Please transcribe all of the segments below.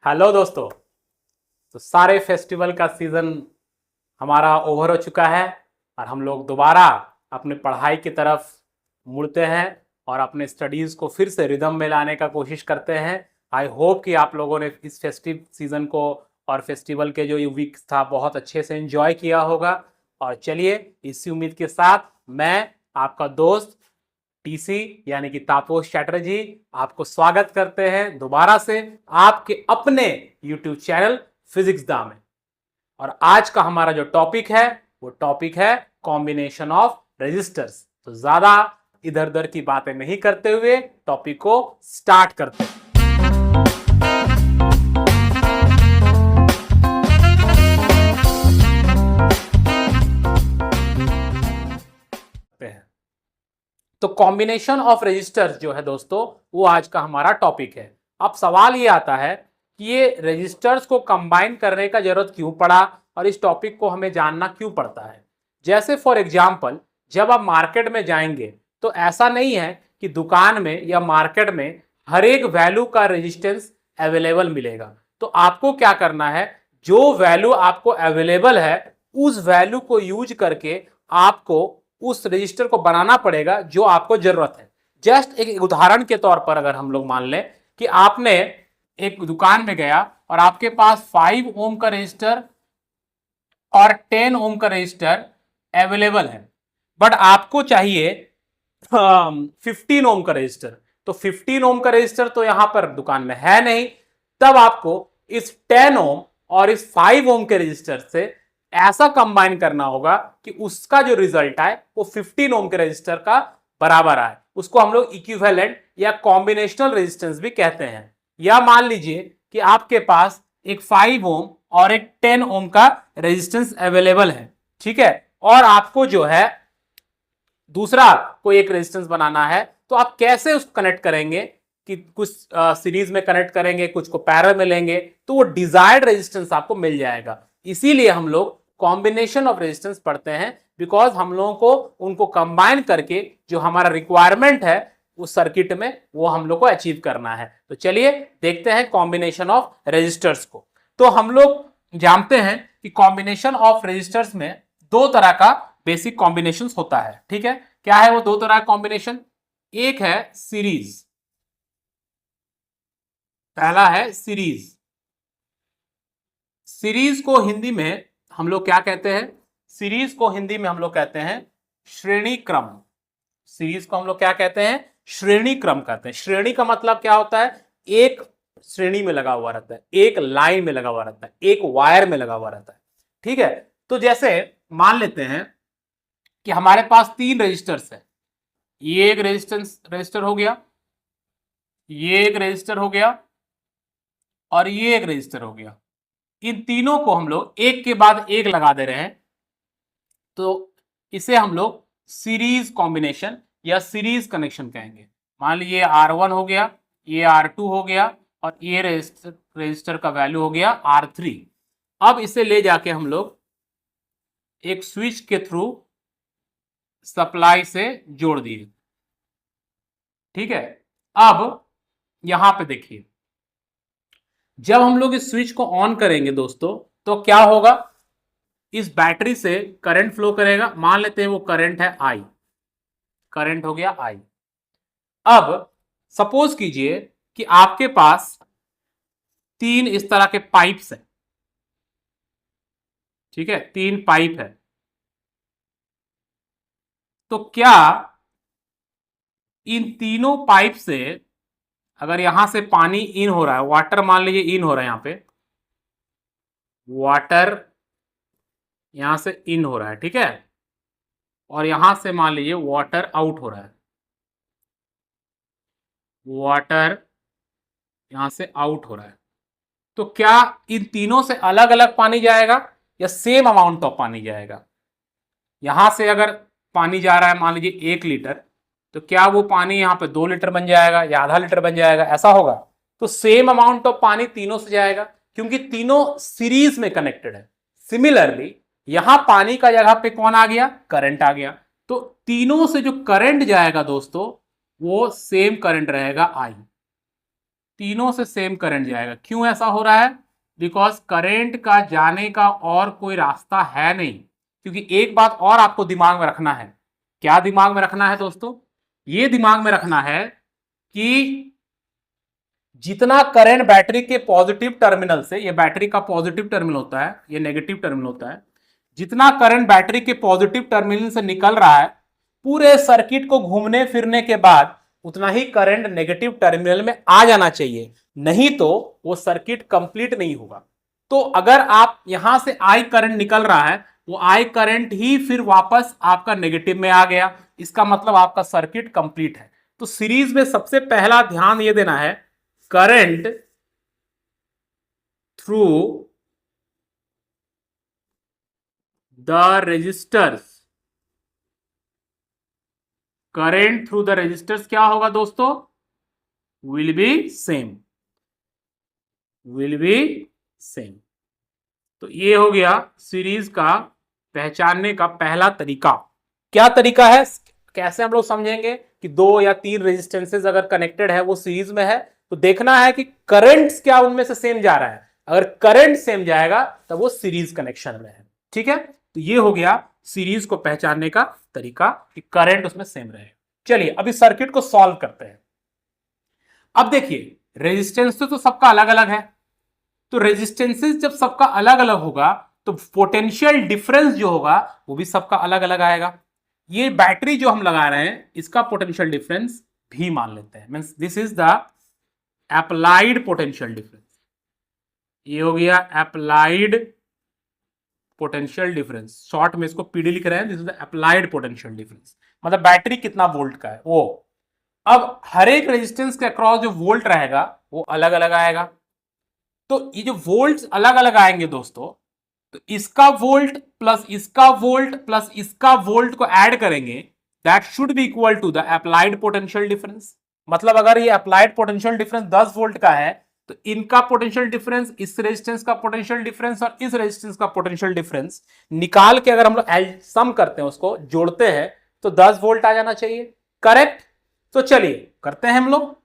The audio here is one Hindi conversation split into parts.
हेलो दोस्तों। तो सारे फेस्टिवल का सीजन हमारा ओवर हो चुका है और हम लोग दोबारा अपने पढ़ाई की तरफ मुड़ते हैं और अपने स्टडीज़ को फिर से रिदम में लाने का कोशिश करते हैं। आई होप कि आप लोगों ने इस फेस्टिव सीज़न को और फेस्टिवल के जो ये वीक था बहुत अच्छे से एंजॉय किया होगा। और चलिए इसी उम्मीद के साथ मैं आपका दोस्त टीसी यानी कि तापस चैटर्जी आपको स्वागत करते हैं दोबारा से आपके अपने यूट्यूब चैनल फिजिक्स दा में। और आज का हमारा जो टॉपिक है वो टॉपिक है कॉम्बिनेशन ऑफ रेजिस्टर्स। तो ज्यादा इधर उधर की बातें नहीं करते हुए टॉपिक को स्टार्ट करते हैं। तो कॉम्बिनेशन ऑफ रेजिस्टर्स जो है दोस्तों वो आज का हमारा टॉपिक है। अब सवाल ये आता है कि ये रेजिस्टर्स को कंबाइन करने का जरूरत क्यों पड़ा और इस टॉपिक को हमें जानना क्यों पड़ता है। जैसे फॉर एग्जांपल जब आप मार्केट में जाएंगे तो ऐसा नहीं है कि दुकान में या मार्केट में हर एक वैल्यू का रेजिस्टेंस अवेलेबल मिलेगा। तो आपको क्या करना है, जो वैल्यू आपको अवेलेबल है उस वैल्यू को यूज करके आपको उस रजिस्टर को बनाना पड़ेगा जो आपको जरूरत है। जस्ट एक उदाहरण के तौर पर अगर हम लोग मान लें कि आपने एक दुकान में गया और आपके पास 5 ओम का रजिस्टर और 10 ओम का रजिस्टर अवेलेबल है, बट आपको चाहिए 15 ओम का रजिस्टर। तो 15 ओम का रजिस्टर तो यहां पर दुकान में है नहीं, तब आपको इस 10 ओम और इस 5 ओम के रजिस्टर से ऐसा कंबाइन करना होगा कि उसका जो रिजल्ट आए वो 15 ओम के रजिस्टर का बराबर आए। उसको हम लोग इक्विवेलेंट या कॉम्बिनेशनल रेजिस्टेंस भी कहते हैं। या मान लीजिए कि आपके पास एक 5 ओम और एक 10 ओम का रेजिस्टेंस अवेलेबल है, ठीक है, और आपको जो है दूसरा कोई एक रेजिस्टेंस बनाना है, तो आप कैसे उसको कनेक्ट करेंगे कि कुछ सीरीज में कनेक्ट करेंगे, कुछ को पैरेलल में लेंगे, तो वो डिजायर्ड रेजिस्टेंस आपको मिल जाएगा। इसीलिए हम लोग कॉम्बिनेशन ऑफ रेजिस्टेंस पढ़ते हैं, बिकॉज हम लोगों को उनको कंबाइन करके जो हमारा रिक्वायरमेंट है उस सर्किट में वो हम लोग को अचीव करना है। तो चलिए देखते हैं कॉम्बिनेशन ऑफ रेजिस्टर्स को। तो हम लोग जानते हैं कि कॉम्बिनेशन ऑफ रेजिस्टर्स में दो तरह का बेसिक कॉम्बिनेशन होता है, ठीक है। क्या है वो दो तरह का कॉम्बिनेशन? एक है सीरीज, पहला है सीरीज। सीरीज को हिंदी में हम लोग क्या कहते हैं? सीरीज को हिंदी में हम लोग कहते हैं श्रेणी क्रम। सीरीज को हम लोग क्या कहते हैं? श्रेणी क्रम कहते हैं। श्रेणी का मतलब क्या होता है? एक श्रेणी में लगा हुआ रहता है, एक लाइन में लगा हुआ रहता है, एक वायर में लगा हुआ रहता है, ठीक है। तो जैसे मान लेते हैं कि हमारे पास 3 रजिस्टर्स है। ये एक रजिस्टर हो गया, ये एक रजिस्टर हो गया और ये एक रजिस्टर हो गया। इन तीनों को हम लोग एक के बाद एक लगा दे रहे हैं, तो इसे हम लोग सीरीज कॉम्बिनेशन या सीरीज कनेक्शन कहेंगे। मान लीजिए R1 हो गया, ये R2 हो गया और ये रजिस्टर का वैल्यू हो गया R3। अब इसे ले जाके हम लोग एक स्विच के थ्रू सप्लाई से जोड़ दिए, ठीक है। अब यहां पे देखिए, जब हम लोग इस स्विच को ऑन करेंगे दोस्तों तो क्या होगा? इस बैटरी से करंट फ्लो करेगा। मान लेते हैं वो करंट है I, करंट हो गया I। अब सपोज कीजिए कि आपके पास 3 इस तरह के पाइप्स हैं, ठीक है, 3 पाइप है। तो क्या इन तीनों पाइप से अगर यहां से पानी इन हो रहा है, वाटर मान लीजिए इन हो रहा है, यहां पे वाटर यहां से इन हो रहा है, ठीक है, और यहां से मान लीजिए वाटर आउट हो रहा है, वाटर यहां से आउट हो रहा है। तो क्या इन तीनों से अलग अलग पानी जाएगा या सेम अमाउंट ऑफ पानी जाएगा? यहां से अगर पानी जा रहा है मान लीजिए 1 लीटर, तो क्या वो पानी यहां पे 2 लीटर बन जाएगा या आधा लीटर बन जाएगा? ऐसा होगा। तो सेम अमाउंट ऑफ पानी तीनों से जाएगा क्योंकि तीनों सीरीज में कनेक्टेड है। सिमिलरली यहां पानी का जगह पे कौन आ गया? करंट आ गया। तो तीनों से जो करंट जाएगा दोस्तों वो सेम करंट रहेगा I। तीनों से सेम करंट जाएगा। क्यों ऐसा हो रहा है? बिकॉज करंट का जाने का और कोई रास्ता है नहीं। क्योंकि एक बात और आपको दिमाग में रखना है। क्या दिमाग में रखना है दोस्तों? ये दिमाग में रखना है कि जितना करंट बैटरी के पॉजिटिव टर्मिनल से, ये बैटरी का पॉजिटिव टर्मिनल होता है, ये नेगेटिव टर्मिनल होता है, जितना करंट बैटरी के पॉजिटिव टर्मिनल से निकल रहा है पूरे सर्किट को घूमने फिरने के बाद उतना ही करंट नेगेटिव टर्मिनल में आ जाना चाहिए, नहीं तो वो सर्किट कंप्लीट नहीं होगा। तो अगर आप यहां से आई करंट निकल रहा है, वो आई करंट ही फिर वापस आपका नेगेटिव में आ गया, इसका मतलब आपका सर्किट कंप्लीट है। तो सीरीज में सबसे पहला ध्यान ये देना है, current through the resistors, current through the resistors क्या होगा दोस्तों? Will be same, will be same. तो ये हो गया सीरीज का पहचानने का पहला तरीका। क्या तरीका है, कैसे हम लोग समझेंगे कि दो या तीन रेजिस्टेंसेस अगर कनेक्टेड है, वो सीरीज में है, तो देखना है कि करंट्स क्या उनमें से सेम जा रहा है। अगर करंट सेम जाएगा तब वो सीरीज कनेक्शन में है। ठीक है, तो ये हो गया सीरीज को पहचानने का तरीका कि करंट उसमें सेम रहे। चलिए अब इस सर्किट को सॉल्व करते हैं। अब देखिए रेजिस्टेंस तो सबका अलग अलग है, तो रेजिस्टेंसेस जब सबका अलग अलग होगा तो पोटेंशियल डिफरेंस जो होगा वो भी सबका अलग अलग आएगा। ये बैटरी जो हम लगा रहे हैं इसका पोटेंशियल डिफरेंस भी मान लेते हैं, means this is the applied potential difference. ये हो गया अप्लाइड पोटेंशियल डिफरेंस, शॉर्ट में इसको पीडी लिख रहे हैं, this is the applied potential difference, मतलब बैटरी कितना वोल्ट का है वो। अब हर एक रेजिस्टेंस के अक्रॉस जो वोल्ट रहेगा वो अलग अलग आएगा। तो ये जो वोल्ट्स अलग अलग आएंगे दोस्तों, तो इसका वोल्ट प्लस इसका वोल्ट प्लस इसका वोल्ट को ऐड करेंगे, that should be equal to the applied potential difference. मतलब अगर ये अप्लाइड पोटेंशियल डिफरेंस 10 वोल्ट का है तो इनका पोटेंशियल डिफरेंस, इस रेजिस्टेंस का पोटेंशियल डिफरेंस और इस रेजिस्टेंस का पोटेंशियल डिफरेंस निकाल के अगर हम लोग सम करते हैं, उसको जोड़ते हैं, तो 10 वोल्ट आ जाना चाहिए। करेक्ट? तो चलिए करते हैं हम लोग।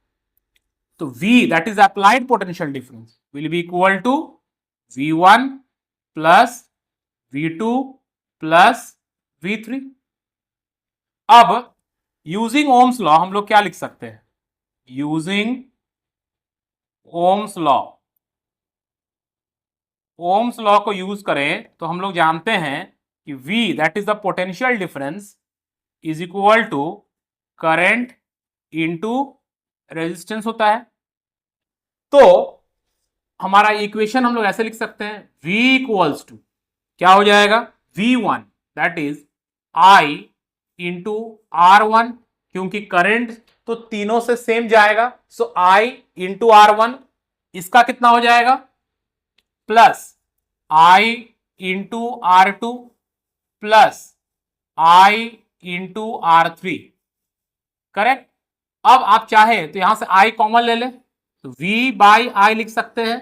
तो V, that is applied potential difference, will be equal to V1 plus V2 plus V3। अब यूजिंग ओम्स लॉ हम लोग क्या लिख सकते हैं? Using Ohm's law, Ohm's law को यूज करें तो हम लोग जानते हैं कि V, that is the potential difference, is equal to current into resistance होता है। तो हमारा इक्वेशन हम लोग ऐसे लिख सकते हैं, V इक्वल्स टू क्या हो जाएगा? V1 that is I into R1, क्योंकि करंट तो तीनों से सेम जाएगा, सो I इंटू R1, इसका कितना हो जाएगा? Plus I into R2 plus I into R3। Correct? अब आप चाहे तो यहां से I कॉमन ले ले, तो V बाई I लिख सकते हैं,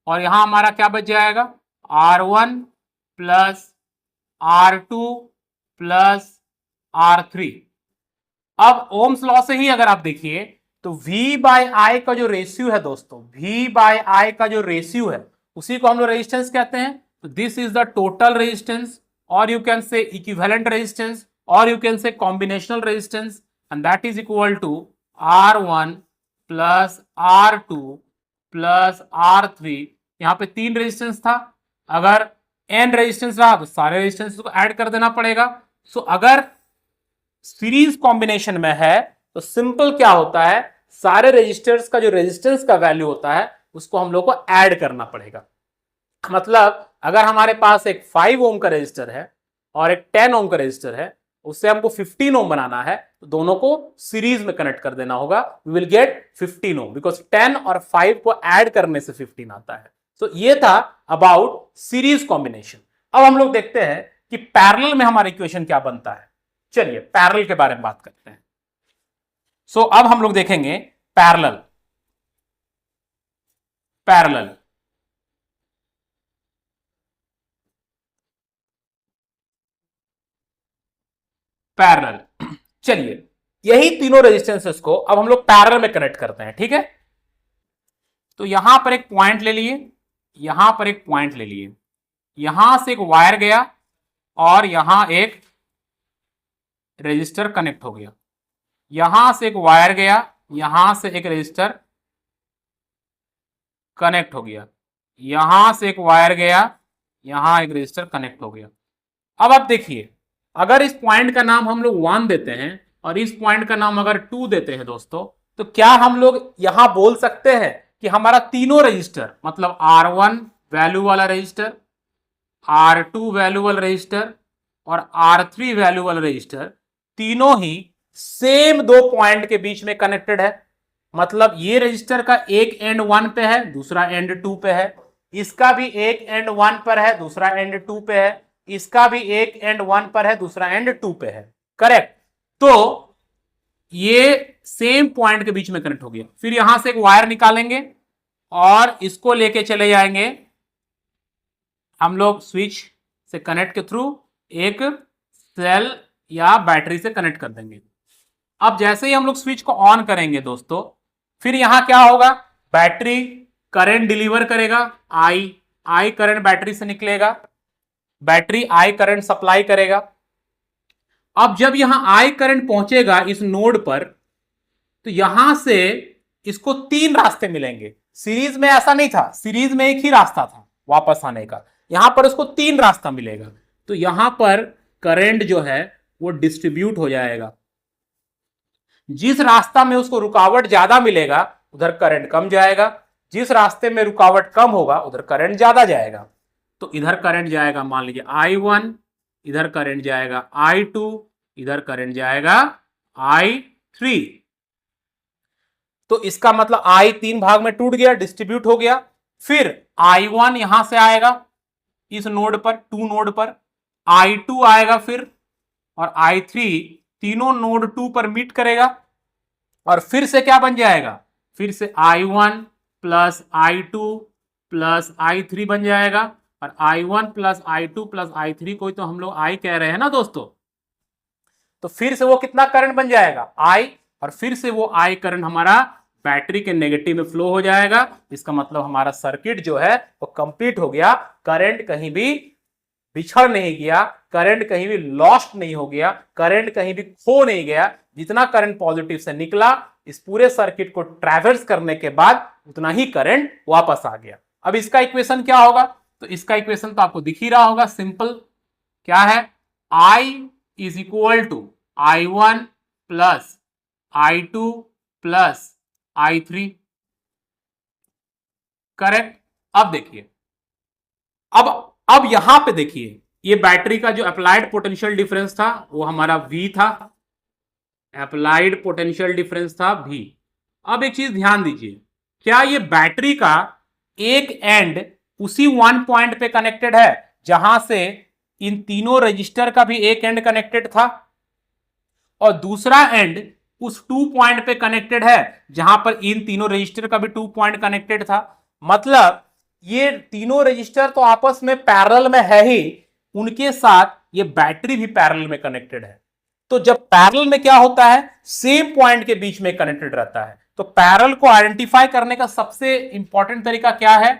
और यहां हमारा क्या बच जाएगा? R1 plus R2 plus R3। अब ओम्स लॉ से ही अगर आप देखिए तो V बाई I का जो रेशियो है दोस्तों, V बाई I का जो रेशियो है उसी को हम लोग रेजिस्टेंस कहते हैं। तो this is the total resistance, और you can say equivalent resistance, और you can say combinational resistance, and that is equal to R1 plus R2 plus R3। यहां पे 3 रेजिस्टेंस था, अगर n रेजिस्टेंस रहा तो सारे रेजिस्टेंस को ऐड कर देना पड़ेगा। सो अगर सीरीज कॉम्बिनेशन में है तो सिंपल क्या होता है, सारे रेजिस्टर्स का जो रेजिस्टेंस का वैल्यू होता है उसको हम लोग को ऐड करना पड़ेगा। मतलब अगर हमारे पास एक 5 ओम का रेजिस्टर है और एक 10 ओम का रेजिस्टर है, उससे हमको 15 ओम बनाना है, तो दोनों को सीरीज में कनेक्ट कर देना होगा, we will get 15 ohm, because 10 और 5 को ऐड करने से 15 आता है। तो ये था अबाउट सीरीज कॉम्बिनेशन। अब हम लोग देखते हैं कि पैरेलल में हमारा इक्वेशन क्या बनता है। चलिए पैरेलल के बारे में बात करते हैं। सो अब हम लोग देखेंगे पैरेलल। पैरेलल पैरेलल चलिए यही तीनों रेजिस्टेंसेस को अब हम लोग पैरेलल में कनेक्ट करते हैं। ठीक है, तो यहां पर एक पॉइंट ले लिए, यहां पर एक पॉइंट ले लिए, यहां से एक वायर गया और यहां एक रजिस्टर कनेक्ट हो गया, यहां से एक वायर गया, यहां से एक रजिस्टर कनेक्ट हो गया, यहां से एक वायर गया, यहां एक रजिस्टर कनेक्ट हो गया। अब आप देखिए, अगर इस पॉइंट का नाम हम लोग 1 देते हैं और इस पॉइंट का नाम अगर 2 देते हैं दोस्तों, तो क्या हम लोग यहां बोल सकते हैं कि हमारा तीनों रजिस्टर, मतलब R1 वैल्यू वाला रजिस्टर, R2 वैल्यू वाला रजिस्टर और R3 वैल्यू वाला रजिस्टर, तीनों ही सेम 2 पॉइंट के बीच में कनेक्टेड है। मतलब ये रजिस्टर का एक एंड 1 पे है, दूसरा एंड 2 पे है, इसका भी एक एंड 1 पर है, दूसरा एंड 2 पे है, इसका भी एक एंड 1 पर है, दूसरा एंड 2 पे है। करेक्ट। तो ये सेम पॉइंट के बीच में कनेक्ट हो गया। फिर यहां से एक वायर निकालेंगे और इसको लेके चले जाएंगे हम लोग स्विच से कनेक्ट के थ्रू एक सेल या बैटरी से कनेक्ट कर देंगे। अब जैसे ही हम लोग स्विच को ऑन करेंगे दोस्तों, फिर यहां क्या होगा, बैटरी करंट डिलीवर करेगा, आई करंट बैटरी से निकलेगा, बैटरी आई करंट सप्लाई करेगा। अब जब यहां आई करंट पहुंचेगा इस नोड पर, तो यहां से इसको 3 रास्ते मिलेंगे। सीरीज में ऐसा नहीं था, सीरीज में एक ही रास्ता था वापस आने का, यहां पर उसको 3 रास्ता मिलेगा। तो यहां पर करंट जो है वो डिस्ट्रीब्यूट हो जाएगा। जिस रास्ता में उसको रुकावट ज्यादा मिलेगा उधर करंट कम जाएगा, जिस रास्ते में रुकावट कम होगा उधर करंट ज्यादा जाएगा। तो इधर करंट जाएगा मान लीजिए I1, इधर करंट जाएगा I2, इधर करंट जाएगा I3। तो इसका मतलब I 3 भाग में टूट गया, डिस्ट्रीब्यूट हो गया। फिर I1 यहां से आएगा इस नोड पर, 2 नोड पर, I2 आएगा फिर, और I3 तीनों नोड 2 पर मीट करेगा और फिर से क्या बन जाएगा, फिर से I1 plus I2 plus I3 बन जाएगा। और I1 plus I2 plus I3 को तो हम लोग I कह रहे हैं ना दोस्तों। तो फिर से वो कितना करंट बन जाएगा, I, और फिर से वो I करंट हमारा बैटरी के नेगेटिव में फ्लो हो जाएगा। इसका मतलब हमारा सर्किट जो है वो कंप्लीट हो गया, करंट कहीं भी बिछड़ नहीं गया, करंट कहीं भी लॉस्ट नहीं हो गया, करंट कहीं भी खो नहीं गया। जितना करंट पॉजिटिव से निकला इस पूरे सर्किट को ट्रैवर्स करने के बाद उतना ही करंट वापस आ गया। अब इसका इक्वेशन क्या होगा, तो इसका इक्वेशन तो आपको दिख ही रहा होगा, सिंपल। क्या है, I is equal to I1 plus I2 plus I3। Correct. अब देखिए, अब यहां पे देखिए, ये बैटरी का जो अप्लाइड पोटेंशियल डिफरेंस था वो हमारा V था, अप्लाइड पोटेंशियल डिफरेंस था V। अब एक चीज ध्यान दीजिए, क्या ये बैटरी का एक एंड उसी 1 पॉइंट पे कनेक्टेड है जहां से इन तीनों रजिस्टर का भी एक एंड कनेक्टेड था, और दूसरा एंड उस 2 पॉइंट पे कनेक्टेड है जहां पर इन तीनों रजिस्टर का भी 2 पॉइंट कनेक्टेड था। मतलब ये तीनों रजिस्टर तो आपस में पैरेलल में है ही, उनके साथ ये बैटरी भी पैरेलल में कनेक्टेड है। तो जब पैरेलल में क्या होता है, सेम पॉइंट के बीच में कनेक्टेड रहता है। तो पैरेलल को आइडेंटिफाई करने का सबसे इंपॉर्टेंट तरीका क्या है,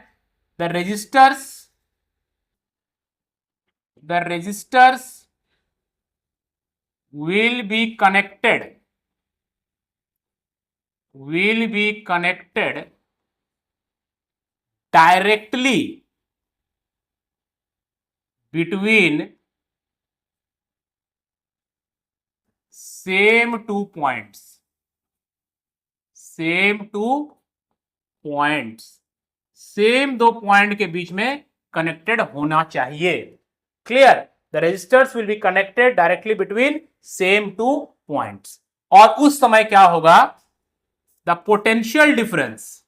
the resistors will be connected directly between same 2 points, same 2 point के बीच में कनेक्टेड होना चाहिए। Clear, the resistors will be connected directly between same 2 points. और उस समय क्या होगा, the potential difference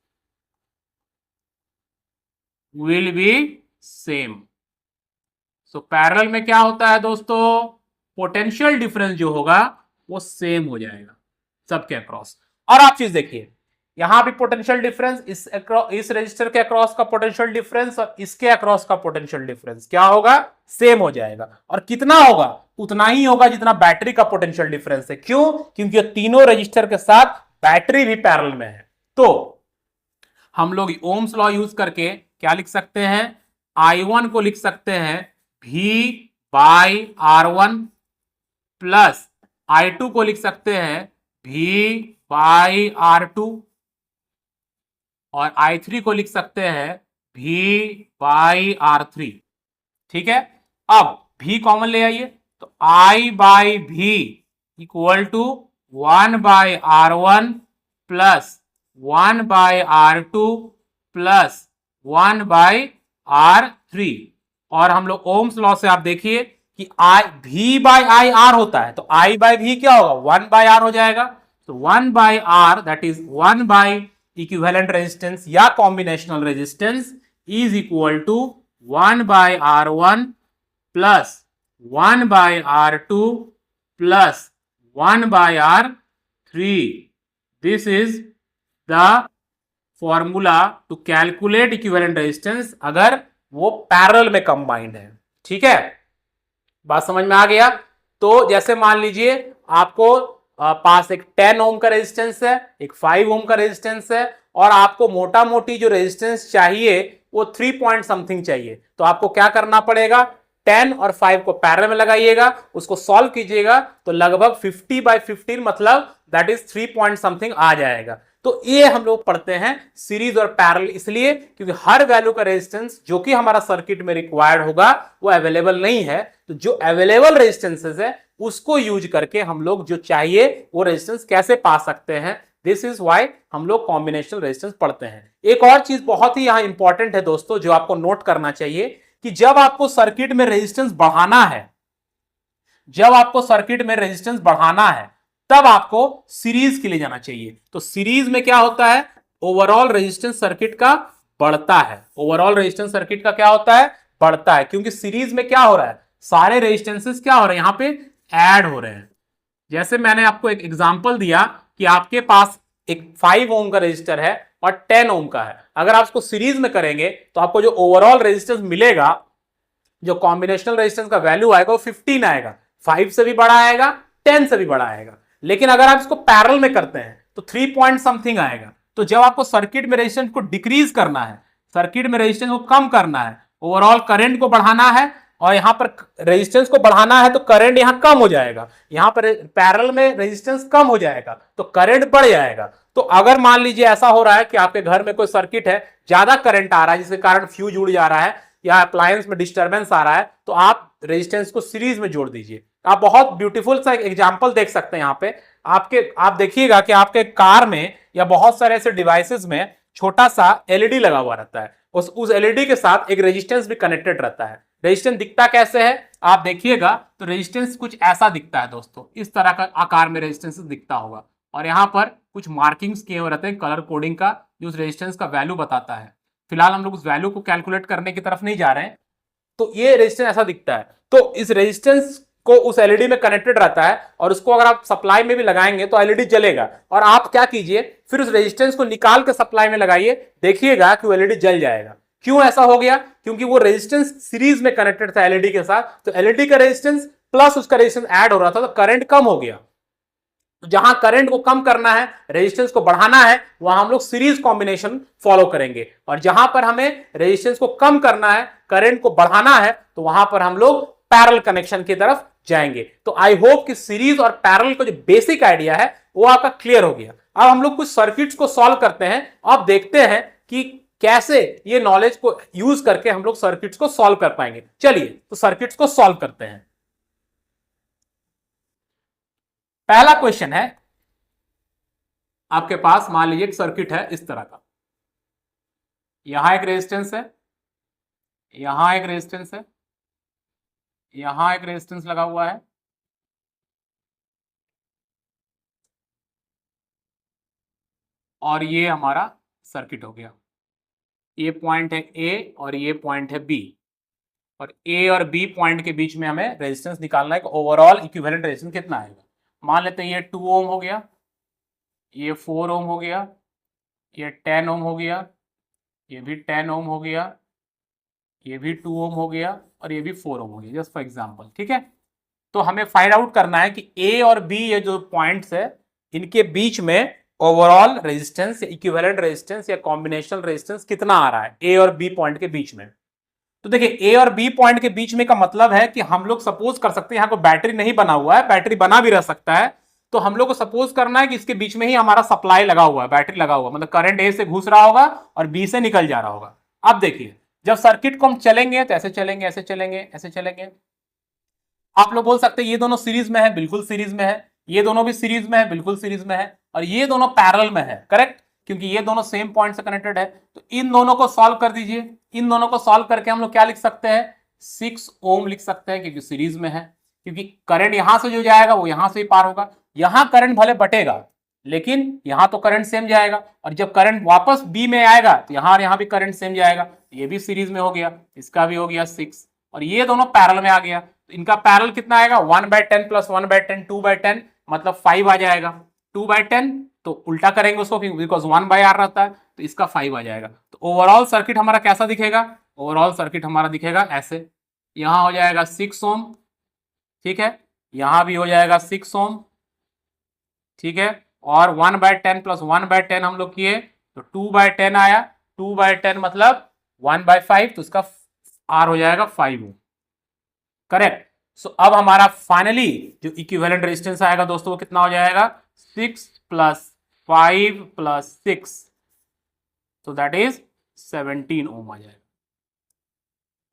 will be same. So parallel में क्या होता है दोस्तों, पोटेंशियल डिफरेंस जो होगा वो सेम हो जाएगा सबके अक्रॉस। और आप चीज देखिए, यहां भी पोटेंशियल डिफरेंस, इस रजिस्टर के अक्रॉस का पोटेंशियल डिफरेंस और इसके अक्रॉस का पोटेंशियल डिफरेंस क्या होगा, सेम हो जाएगा। और कितना होगा, उतना ही होगा जितना बैटरी का पोटेंशियल डिफरेंस है। क्यों, क्योंकि तीनों रजिस्टर के साथ बैटरी भी पैरेलल में है। तो हम लोग ओम्स लॉ यूज करके क्या लिख सकते हैं, I1 को लिख सकते हैं V/R1 प्लस I2 को लिख सकते हैं V/R2 और I3 को लिख सकते हैं V/R3। ठीक है, अब V कॉमन ले आइए तो I/V equal to 1/R1 plus 1/R2 plus 1/R3। और हम लोग ओम्स लॉ से आप देखिए कि V/IR होता है तो I/V क्या होगा, 1/R हो जाएगा। तो 1/R that is 1 by equivalent resistance या combinational resistance is equal to 1/R1 plus 1/R2 plus 1/R3। This is the formula to calculate equivalent resistance अगर वो पैरेलल में कंबाइंड है। ठीक है, बात समझ में आ गया। तो जैसे मान लीजिए आपको पास एक 10 ओम का रेजिस्टेंस है, एक 5 ओम का रेजिस्टेंस है और आपको मोटा मोटी जो रेजिस्टेंस चाहिए वो 3 पॉइंट समथिंग चाहिए। तो आपको क्या करना पड़ेगा, 10 और 5 को पैरेलल में लगाइएगा, उसको सॉल्व कीजिएगा तो लगभग 50/15 मतलब दैट इज 3 पॉइंट समथिंग आ जाएगा। तो ये हम लोग पढ़ते हैं सीरीज और पैरेलल इसलिए क्योंकि हर वैल्यू का रेजिस्टेंस जो कि हमारा सर्किट में रिक्वायर्ड होगा वो अवेलेबल नहीं है। तो जो अवेलेबल रेजिस्टेंसेस है उसको यूज करके हम लोग जो चाहिए वो रेजिस्टेंस कैसे पा सकते हैं। दिस इज वाई हम लोग कॉम्बिनेशनल रेजिस्टेंस पढ़ते हैं। एक और चीज बहुत ही यहां इंपॉर्टेंट है दोस्तों जो आपको नोट करना चाहिए कि जब आपको सर्किट में रेजिस्टेंस बढ़ाना है, जब आपको सर्किट में रेजिस्टेंस बढ़ाना है तब आपको सीरीज के लिए जाना चाहिए। तो सीरीज में क्या होता है, ओवरऑल रेजिस्टेंस सर्किट का बढ़ता है। ओवरऑल रेजिस्टेंस सर्किट का क्या होता है, बढ़ता है, क्योंकि सीरीज में क्या हो रहा है, सारे रेजिस्टेंसेस क्या हो रहे हैं, यहां पे ऐड हो रहे हैं। जैसे मैंने आपको एक एग्जांपल दिया कि आपके पास एक 5 ओम का रेजिस्टर है और 10 ओम का है। अगर आप इसको सीरीज में करेंगे तो आपको जो ओवरऑल रेजिस्टेंस मिलेगा, जो कॉम्बिनेशनल रेजिस्टेंस का वैल्यू आएगा वो 15 आएगा, 5 से भी बड़ा आएगा, 10 से भी बड़ा आएगा। लेकिन अगर आप इसको पैरेलल में करते हैं तो 3 पॉइंट समथिंग आएगा। तो जब आपको सर्किट में रेजिस्टेंस को डिक्रीज करना है, सर्किट में रेजिस्टेंस को कम करना है, ओवरऑल करंट को बढ़ाना है और यहां पर रेजिस्टेंस को बढ़ाना है तो करंट यहां कम हो जाएगा, यहां पर पैरेलल में रेजिस्टेंस कम हो जाएगा तो करंट बढ़ जाएगा। तो अगर मान लीजिए ऐसा हो रहा है कि आपके घर में कोई सर्किट है, ज्यादा करंट आ रहा है जिसके कारण फ्यूज उड़ जा रहा है या अप्लायंस में डिस्टर्बेंस आ रहा है, तो आप रेजिस्टेंस को सीरीज में जोड़ दीजिए। आप बहुत ब्यूटीफुल सा एग्जांपल देख सकते हैं यहाँ पे। आप देखिएगा कि आपके कार में या बहुत सारे ऐसे डिवाइसेस में छोटा सा एलईडी लगा हुआ रहता है, उस एलईडी के साथ एक रेजिस्टेंस भी कनेक्टेड रहता है। रेजिस्टेंस दिखता कैसे है, आप देखिएगा तो रेजिस्टेंस कुछ ऐसा दिखता है दोस्तों, इस तरह का आकार में रेजिस्टेंस दिखता होगा और यहाँ पर कुछ मार्किंग्स किए हुए रहते हैं कलर कोडिंग का जो उस रेजिस्टेंस का वैल्यू बताता है। फिलहाल हम लोग उस वैल्यू को कैलकुलेट करने की तरफ नहीं जा रहे हैं। तो ये रेजिस्टेंस ऐसा दिखता है, तो इस रेजिस्टेंस को उस एलईडी में कनेक्टेड रहता है और उसको अगर आप सप्लाई में भी लगाएंगे तो एलईडी जलेगा। और आप क्या कीजिए, फिर उस रेजिस्टेंस को निकाल के सप्लाई में लगाइए, देखिएगा कि वो एलईडी जल जाएगा। क्यों ऐसा हो गया, क्योंकि वो रेजिस्टेंस सीरीज में कनेक्टेड था एलईडी के साथ, तो एलईडी का रेजिस्टेंस प्लस उसका रेजिस्टेंस ऐड हो रहा था तो करंट कम हो गया। तो जहां करंट को कम करना है, रेजिस्टेंस को बढ़ाना है, वहां हम लोग सीरीज कॉम्बिनेशन फॉलो करेंगे। और जहां पर हमें रेजिस्टेंस को कम करना है, करंट को बढ़ाना है, तो वहां पर हम लोग पैरेलल कनेक्शन की तरफ जाएंगे। तो आई होप कि सीरीज और पैरेलल का जो बेसिक आइडिया है वो आपका क्लियर हो गया। अब हम लोग कुछ सर्किट्स को सॉल्व करते हैं, अब देखते हैं कि कैसे ये नॉलेज को यूज करके हम लोग सर्किट्स को सॉल्व कर पाएंगे। चलिए तो सर्किट्स को सॉल्व करते हैं। पहला क्वेश्चन है, आपके पास मान लीजिए एक सर्किट है इस तरह का, यहां एक रेजिस्टेंस है, यहां एक रेजिस्टेंस है, यहां एक रेजिस्टेंस लगा हुआ है और ये हमारा सर्किट हो गया। ये पॉइंट है ए और ये पॉइंट है बी, और ए और बी पॉइंट के बीच में हमें रेजिस्टेंस निकालना है कि ओवरऑल इक्विवेलेंट रेजिस्टेंस कितना आएगा। मान लेते हैं ये 2 ओम हो गया, ये 4 ओम हो गया, ये 10 ओम हो गया, ये भी 10 ओम हो गया, ये भी 2 ओम हो गया और ये भी 4 ओम हो गया, जस्ट फॉर एग्जांपल। ठीक है, तो हमें फाइंड आउट करना है कि ए और बी ये जो पॉइंट्स है इनके बीच में ओवरऑल रेजिस्टेंस या इक्विवेलेंट रेजिस्टेंस या कॉम्बिनेशनल रेजिस्टेंस कितना आ रहा है ए और बी पॉइंट के बीच में। तो देखिए ए और बी पॉइंट के बीच में का मतलब है कि हम लोग सपोज कर सकते हैं, यहां कोई बैटरी नहीं बना हुआ है, बैटरी बना भी रह सकता है, तो हम लोग को सपोज करना है कि इसके बीच में ही हमारा सप्लाई लगा हुआ है, बैटरी लगा हुआ है, मतलब करंट ए से घुस रहा होगा और बी से निकल जा रहा होगा। अब देखिए जब सर्किट को हम चलेंगे तो ऐसे चलेंगे, ऐसे चलेंगे, ऐसे चलेंगे। आप लोग बोल सकते हैं ये दोनों सीरीज में है, बिल्कुल सीरीज में है, ये दोनों भी सीरीज में है, बिल्कुल सीरीज में है, और ये दोनों पैरेलल में है, करेक्ट, क्योंकि ये दोनों सेम पॉइंट से कनेक्टेड है। तो इन दोनों को सॉल्व कर दीजिए, इन दोनों को सॉल्व करके हम लोग क्या लिख सकते हैं, 6 ओम लिख सकते हैं, क्योंकि सीरीज में है, क्योंकि करंट यहां से जो जाएगा वो यहां से ही पार होगा। यहां करंट भले बटेगा लेकिन यहां तो करंट सेम जाएगा, और जब करंट वापस बी में आएगा तो यहां और यहां भी करंट सेम जाएगा। ये भी सीरीज में हो गया, इसका भी हो गया 6, और ये दोनों पैरेलल में आ गया। तो इनका पैरेलल कितना आएगा, 1/10 प्लस 1/10, 2/10, मतलब 5 आ जाएगा। 2/10 तो उल्टा करेंगे उसको, बिकॉज 1/r रहता है, तो इसका 5 आ जाएगा। तो ओवरऑल सर्किट हमारा कैसा दिखेगा, ओवरऑल सर्किट हमारा दिखेगा ऐसे, यहां हो जाएगा 6 ओम, ठीक है, यहां भी हो जाएगा 6 ओम, ठीक है, और 1/10 प्लस 1/10 हम लोग किए तो 2/10 आया, 2/10 मतलब 1/5, तो इसका आर हो जाएगा 5 ओम, करेक्ट। सो अब हमारा फाइनली जो इक्विवेलेंट रेजिस्टेंस आएगा दोस्तों वो कितना हो जाएगा, 6 प्लस 5 प्लस 6, तो दैट इज 17 ओम आ जाएगा,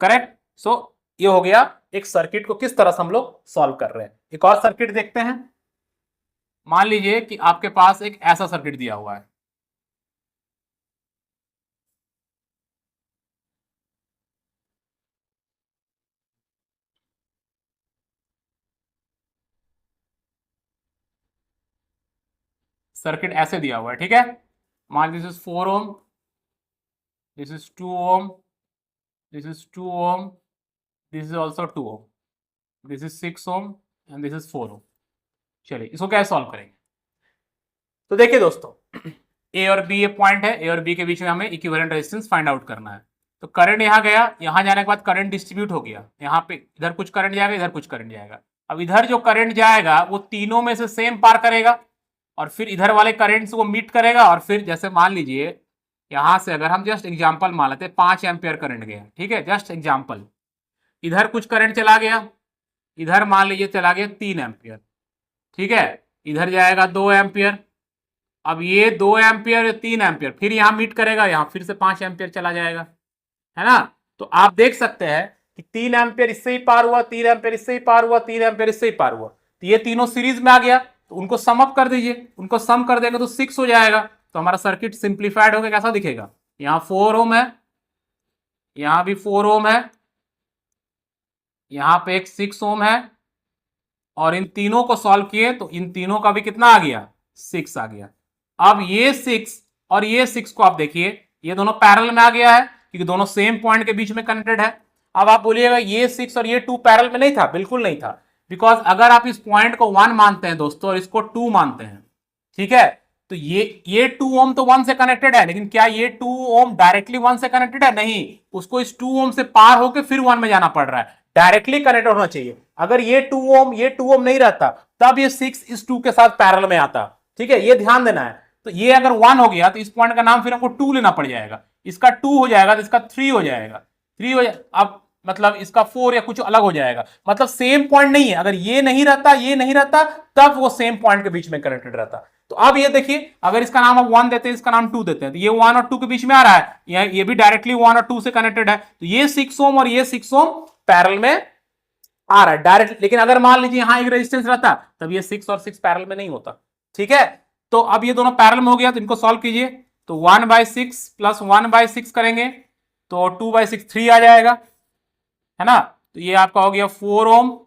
करेक्ट। सो ये हो गया एक सर्किट को किस तरह से हम लोग सॉल्व कर रहे हैं। एक और सर्किट देखते हैं। मान लीजिए कि आपके पास एक ऐसा सर्किट दिया हुआ है, सर्किट ऐसे दिया हुआ है, ठीक है, मान लीजिए 4 ohm, this is 2 ohm, this is 2 ohm, this is also 2 ohm, this is 6 ohm and this is 4 ohm. चलिए इसको कैसे सॉल्व करेंगे। तो देखिए दोस्तों, ए और बी ये पॉइंट है, ए और बी के बीच में हमें इक्विवेलेंट रेजिस्टेंस फाइंड आउट करना है। तो करंट यहां गया, यहां जाने के बाद करंट डिस्ट्रीब्यूट हो गया, यहां पे इधर कुछ करंट जाएगा, इधर कुछ करंट जाएगा। अब इधर जो करंट जाएगा वो तीनों में से सेम पार करेगा, और फिर इधर वाले करंट्स को मीट करेगा, और फिर जैसे मान लीजिए यहां से अगर हम जस्ट एग्जांपल मान लेते हैं 5 एम्पियर करंट गया, ठीक है, जस्ट एग्जांपल, इधर कुछ करंट चला गया, इधर मान लीजिए चला गया 3 एम्पियर, ठीक है, इधर जाएगा 2 एम्पियर। अब ये 2 एम्पियर 3 एम्पियर फिर यहां मीट करेगा, यहां फिर से 5 एम्पियर चला जाएगा, है ना। तो आप देख सकते हैं कि 3 एम्पियर इससे ही पार हुआ, 3 एम्पियर इससे ही पार हुआ, 3 एम्पियर इससे ही पार हुआ, तो ये तीनों सीरीज में आ गया। तो उनको सम अप कर दीजिए, उनको सम कर देंगे तो 6 हो जाएगा। तो हमारा सर्किट सिंप्लीफाइड होकर कैसा दिखेगा, यहां 4 ओम है, यहां भी 4 ओम है, यहां पे एक 6 ओम है, और इन तीनों को सॉल्व किए तो इन तीनों का भी कितना आ गया, 6 आ गया। अब ये 6 और ये 6 को आप देखिए, ये दोनों पैरेलल में आ गया है, क्योंकि दोनों सेम पॉइंट के बीच में कनेक्टेड है। अब आप बोलिएगा ये 6 और ये 2 पैरेलल में नहीं था, बिल्कुल नहीं था, बिकॉज अगर आप इस पॉइंट को 1 मानते हैं दोस्तों और इसको 2 मानते हैं, ठीक है, तो ये 2 ओम तो 1 से कनेक्टेड है, लेकिन क्या ये 2 ओम डायरेक्टली 1 से कनेक्टेड है, नहीं, उसको इस 2 ओम से पार होकर फिर 1 में जाना पड़ रहा है, डायरेक्टली कनेक्टेड होना चाहिए। अगर ये 2 ओम ये 2 ओम नहीं रहता तब ये 6 इस 2 के साथ पैरेलल में आता, ठीक है, ये ध्यान देना है। तो ये अगर 1 हो गया तो इस पॉइंट का नाम फिर हमको 2 लेना पड़ जाएगा, इसका 2 हो जाएगा तो इसका 3 हो जाएगा, 3 हो जाएगा, अब मतलब इसका 4 या कुछ अलग हो जाएगा, मतलब सेम पॉइंट नहीं है। अगर ये नहीं रहता, ये नहीं रहता, तब वो सेम पॉइंट के बीच में कनेक्टेड रहता। तो अब ये देखिए, अगर इसका नाम हम 1 देते हैं, इसका नाम 2 देते हैं, तो ये 1 और 2 के बीच में आ रहा है, ये भी डायरेक्टली 1 और 2 से कनेक्टेड है, तो ये 6 ओम और ये 6 ओम पैरेलल में आ रहा है डायरेक्ट। लेकिन अगर मान लीजिए यहां एक रेजिस्टेंस रहता तब ये 6 और 6 पैरेलल में नहीं होता, ठीक है। तो अब ये दोनों पैरेलल में हो गया, तो इनको सॉल्व कीजिए, तो 1/6 प्लस 1/6 करेंगे तो 2/6 3 आ जाएगा, है ना। तो ये आपका हो गया 4 ओम,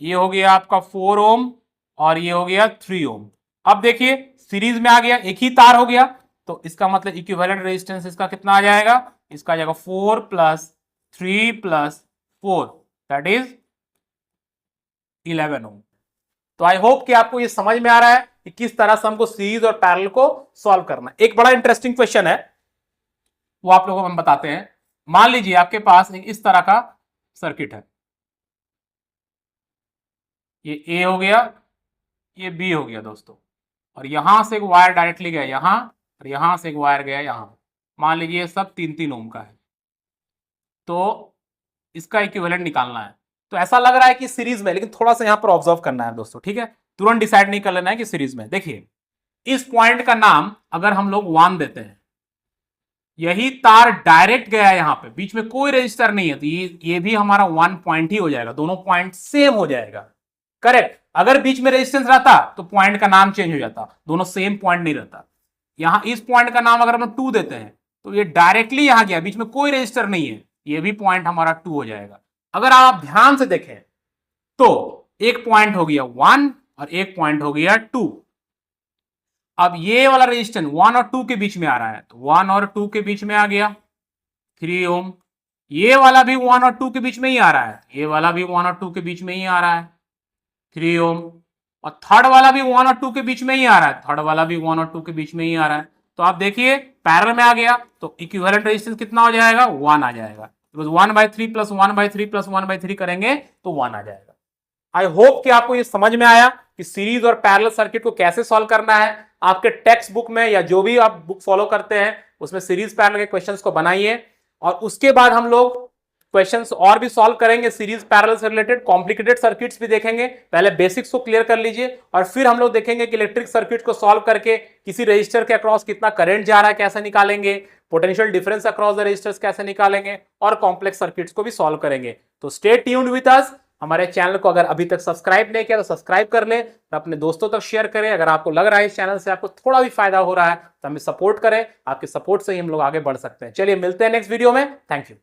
ये हो गया आपका 4 ओम, और ये हो गया 3 ओम। अब देखिए सीरीज में आ गया, एक ही तार हो गया, तो इसका मतलब इक्विवेलेंट रेजिस्टेंस इसका कितना आ जाएगा, इसका आ जाएगा 4 प्लस 3 प्लस 4, दैट इज 11 ओम। तो आई होप कि आपको ये समझ में आ रहा है कि किस तरह से हमको सीरीज और पैरेलल को सॉल्व करना है। एक बड़ा इंटरेस्टिंग क्वेश्चन है, वो आप लोगों को हम बताते हैं। मान लीजिए आपके पास एक इस तरह का सर्किट है, ये ए हो गया, ये बी हो गया दोस्तों, और यहां से एक वायर डायरेक्टली गया यहां, और यहां से एक वायर गया यहां। मान लीजिए ये सब 3-3 ओम का है, तो इसका इक्विवेलेंट निकालना है। तो ऐसा लग रहा है कि सीरीज में, लेकिन थोड़ा सा यहां पर ऑब्जर्व करना है दोस्तों, ठीक है। तुरंत डिसाइड नहीं कर लेना है कि सीरीज में। देखिए इस पॉइंट का नाम अगर हम लोग 1 देते हैं, यही तार डायरेक्ट गया यहां पे, बीच में कोई रजिस्टर नहीं है, तो ये भी हमारा 1 पॉइंट ही हो जाएगा, दोनों पॉइंट सेम हो जाएगा, करेक्ट। अगर बीच में रेजिस्टेंस रहता तो पॉइंट का नाम चेंज हो जाता, दोनों सेम पॉइंट नहीं रहता। यहां इस पॉइंट का नाम अगर हम 2 देते हैं तो ये डायरेक्टली यहां गया, बीच में कोई रजिस्टर नहीं है, ये भी पॉइंट हमारा 2 हो जाएगा। अगर आप ध्यान से देखें तो एक पॉइंट हो गया 1 और एक पॉइंट हो गया 2। अब ये वाला रेजिस्टेंस 1 और 2 के बीच में आ रहा है, तो 1 और 2 के बीच में आ गया 3 ओम। ये वाला भी 1 और 2 के बीच में ही आ रहा है, ये वाला भी 1 और 2 के बीच में ही आ रहा है 3 ओम। और थर्ड वाला भी 1 और 2 के बीच में ही आ रहा है, थर्ड वाला भी 1 और 2 के बीच में ही आ रहा है। तो आप देखिए पैरेलल में आ गया, तो इक्विवेलेंट रेजिस्टेंस कितना हो जाएगा, 1 आ जाएगा। 1/3 प्लस 1/3 प्लस 1/3 करेंगे तो 1 आ जाएगा। आई होप कि आपको ये समझ में आया कि सीरीज और पैरेलल सर्किट को कैसे सॉल्व करना है। आपके टेक्स्ट बुक में या जो भी आप बुक फॉलो करते हैं उसमें सीरीज पैरेलल के क्वेश्चंस को बनाइए, और उसके बाद हम लोग क्वेश्चंस और भी सॉल्व करेंगे सीरीज पैरेलल से रिलेटेड। कॉम्प्लिकेटेड सर्किट्स भी देखेंगे, पहले बेसिक्स को क्लियर कर लीजिए, और फिर हम लोग देखेंगे कि इलेक्ट्रिक सर्किट को सॉल्व करके किसी रजिस्टर के अक्रॉस कितना करंट जा रहा है कैसे निकालेंगे, potential difference across the resistors कैसे निकालेंगे, और कॉम्प्लेक्स सर्किट्स को भी सॉल्व करेंगे। तो स्टे ट्यून्ड विद अस। हमारे चैनल को अगर अभी तक सब्सक्राइब नहीं किया तो सब्सक्राइब कर लें और अपने दोस्तों तक शेयर करें। अगर आपको लग रहा है इस चैनल से आपको थोड़ा भी फायदा हो रहा है तो हमें सपोर्ट करें, आपके सपोर्ट से ही हम लोग आगे बढ़ सकते हैं। चलिए मिलते हैं नेक्स्ट वीडियो में, थैंक यू।